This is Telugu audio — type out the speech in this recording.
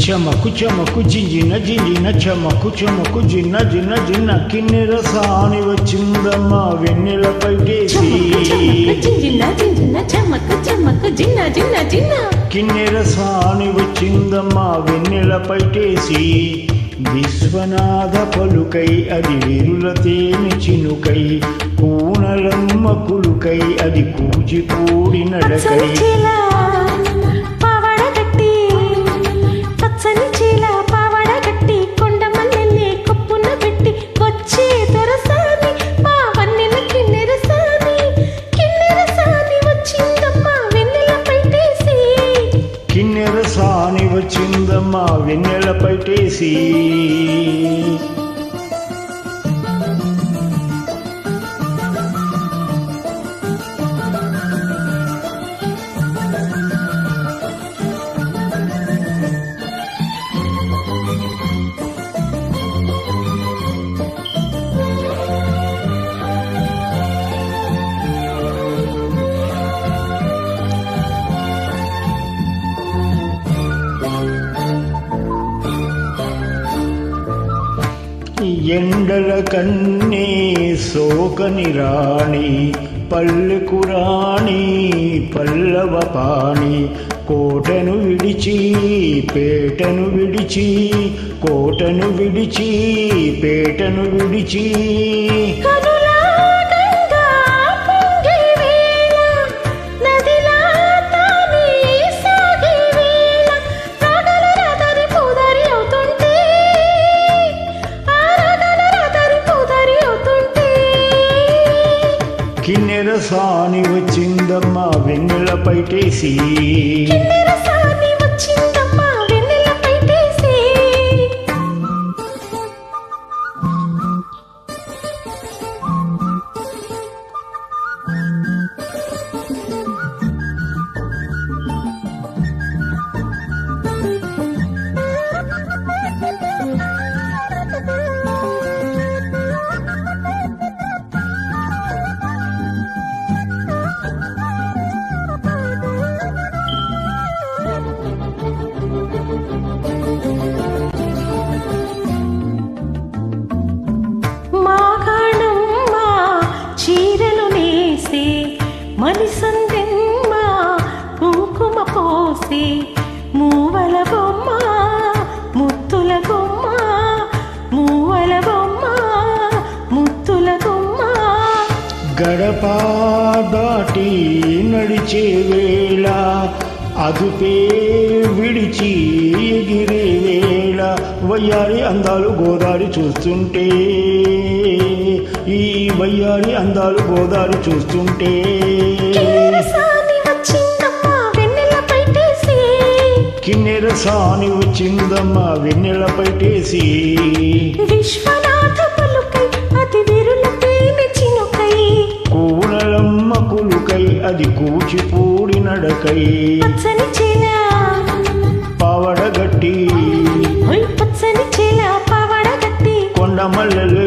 చమకు చమకు జింజిన జింజిన చమకు చమకు జిన్న జిన్న జిన్న కిన్నెర సాని వచ్చిందమ్మా వెన్నెల పైటేసి కిన్నెర సాని వచ్చిందమ్మా వెన్నెల పైటేసి విశ్వనాథ పలుకై అది వీరుల తేనె చినుకై కూనలమ్మ కులుకై అది కూచిపూడి నడకై సాని వచ్చిందమ్మా వెన్నెల పైటేసి ఎండల కన్నే సోకని రాణి పల్లెకు రాణి పల్లవ పాణి కోటను విడిచి పేటను విడిచి కోటను విడిచి పేటను విడిచి కిన్నెర సాని వచ్చిందమ్మా వెన్నెల పైటేసి మలిసందెమ్మ కుంకుమ పోసి మూవల బొమ్మ ముత్తుల బొమ్మ మూవల బొమ్మ ముత్తుల బొమ్మ గడప దాటి నడిచే వేళ అదుపే విడిచి ఎగిరే వేళ వయ్యారి అందాలు గోదారి చూస్తుంటే ఈ వయ్యారి అందాలు గోదారి చూస్తుంటే కిన్నెర సాని వచ్చిందమ్మా వెన్నెల పైటేసి విశ్వనాథ పలుకై అది వీరుల తేనె చినుకై కూనలమ్మ కులుకై అది కూచిపూడి నడకై పచ్చని చీల పావడగట్టి పచ్చని చీల పావడగట్టి కొండ మల్లెలు